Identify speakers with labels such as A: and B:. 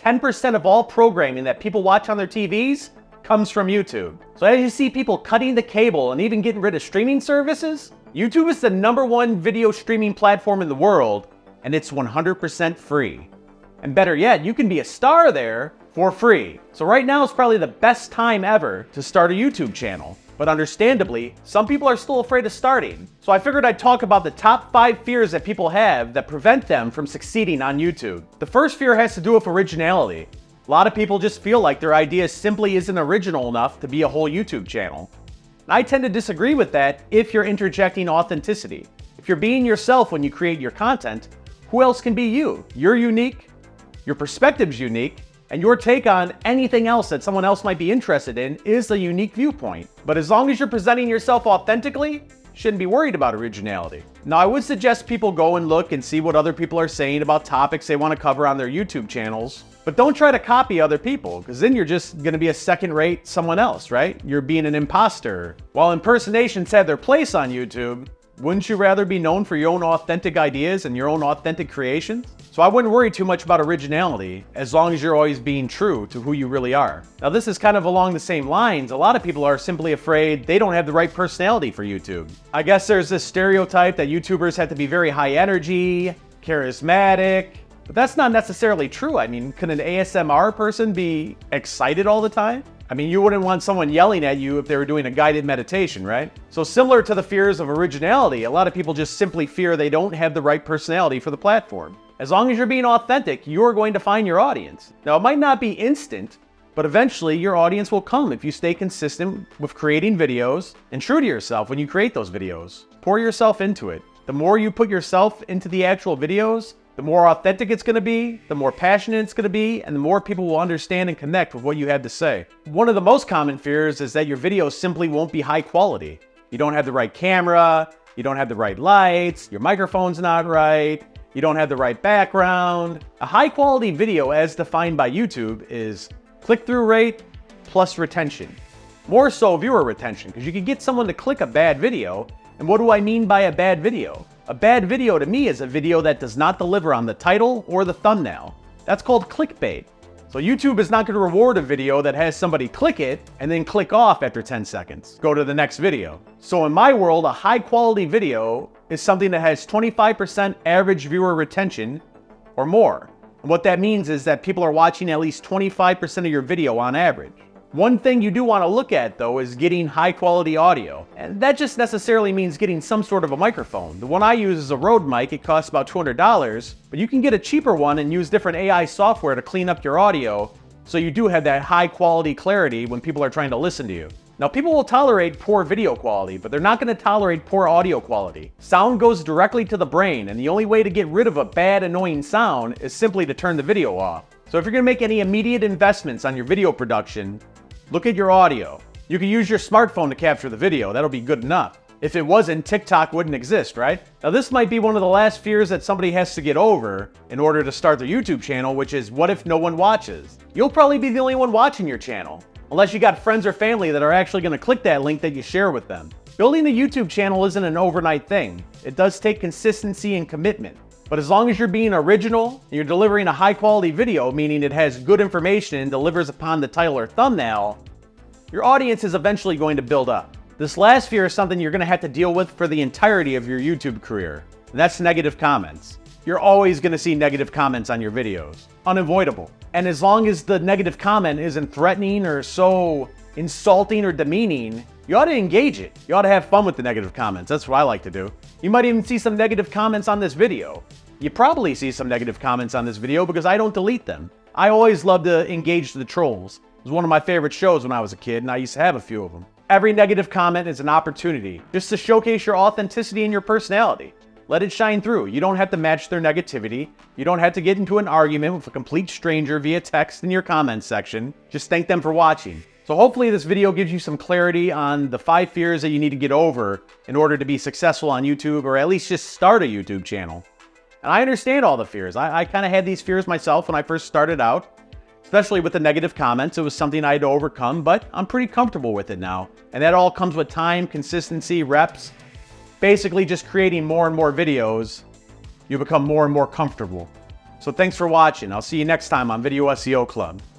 A: 10% of all programming that people watch on their TVs comes from YouTube. So as you see people cutting the cable and even getting rid of streaming services, YouTube is the #1 video streaming platform in the world, and it's 100% free. And better yet, you can be a star there for free. So right now is probably the best time ever to start a YouTube channel. But understandably, some people are still afraid of starting. So I figured I'd talk about the top 5 fears that people have that prevent them from succeeding on YouTube. The first fear has to do with originality. A lot of people just feel like their idea simply isn't original enough to be a whole YouTube channel. And I tend to disagree with that if you're interjecting authenticity. If you're being yourself when you create your content, who else can be you? You're unique, your perspective's unique, and your take on anything else that someone else might be interested in is a unique viewpoint. But as long as you're presenting yourself authentically, you shouldn't be worried about originality. Now, I would suggest people go and look and see what other people are saying about topics they want to cover on their YouTube channels. But don't try to copy other people, because then you're just going to be a second-rate someone else, right? You're being an imposter. While impersonations have their place on YouTube, wouldn't you rather be known for your own authentic ideas and your own authentic creations? So I wouldn't worry too much about originality, as long as you're always being true to who you really are. Now, this is kind of along the same lines. A lot of people are simply afraid they don't have the right personality for YouTube. I guess there's this stereotype that YouTubers have to be very high energy, charismatic, but that's not necessarily true. I mean, could an ASMR person be excited all the time? I mean, you wouldn't want someone yelling at you if they were doing a guided meditation, right? So similar to the fears of originality, a lot of people just simply fear they don't have the right personality for the platform. As long as you're being authentic, you're going to find your audience. Now, it might not be instant, but eventually your audience will come if you stay consistent with creating videos and true to yourself when you create those videos. Pour yourself into it. The more you put yourself into the actual videos, the more authentic it's going to be, the more passionate it's going to be, and the more people will understand and connect with what you have to say. One of the most common fears is that your videos simply won't be high quality. You don't have the right camera, you don't have the right lights, your microphone's not right, you don't have the right background. A high quality video as defined by YouTube is click-through rate plus retention. More so viewer retention, because you can get someone to click a bad video. And what do I mean by a bad video? A bad video to me is a video that does not deliver on the title or the thumbnail. That's called clickbait. So YouTube is not going to reward a video that has somebody click it and then click off after 10 seconds. Go to the next video. So in my world, a high quality video is something that has 25% average viewer retention or more. And what that means is that people are watching at least 25% of your video on average. One thing you do want to look at, though, is getting high quality audio. And that just necessarily means getting some sort of a microphone. The one I use is a Rode mic. It costs about $200, but you can get a cheaper one and use different AI software to clean up your audio so you do have that high quality clarity when people are trying to listen to you. Now, people will tolerate poor video quality, but they're not going to tolerate poor audio quality. Sound goes directly to the brain, and the only way to get rid of a bad, annoying sound is simply to turn the video off. So if you're going to make any immediate investments on your video production, look at your audio. You can use your smartphone to capture the video. That'll be good enough. If it wasn't, TikTok wouldn't exist, right? Now, this might be one of the last fears that somebody has to get over in order to start their YouTube channel, which is, what if no one watches? You'll probably be the only one watching your channel, unless you got friends or family that are actually going to click that link that you share with them. Building a YouTube channel isn't an overnight thing. It does take consistency and commitment. But as long as you're being original, and you're delivering a high quality video, meaning it has good information and delivers upon the title or thumbnail, your audience is eventually going to build up. This last fear is something you're going to have to deal with for the entirety of your YouTube career, and that's negative comments. You're always going to see negative comments on your videos. Unavoidable. And as long as the negative comment isn't threatening or so insulting or demeaning, you ought to engage it. You ought to have fun with the negative comments. That's what I like to do. You might even see some negative comments on this video. You probably see some negative comments on this video because I don't delete them. I always love to engage the trolls. It was one of my favorite shows when I was a kid, and I used to have a few of them. Every negative comment is an opportunity just to showcase your authenticity and your personality. Let it shine through. You don't have to match their negativity. You don't have to get into an argument with a complete stranger via text in your comments section. Just thank them for watching. So hopefully this video gives you some clarity on the 5 fears that you need to get over in order to be successful on YouTube, or at least just start a YouTube channel. And I understand all the fears. I kind of had these fears myself when I first started out, especially with the negative comments. It was something I had to overcome, but I'm pretty comfortable with it now. And that all comes with time, consistency, reps. Basically just creating more and more videos, you become more and more comfortable. So thanks for watching. I'll see you next time on Video SEO Club.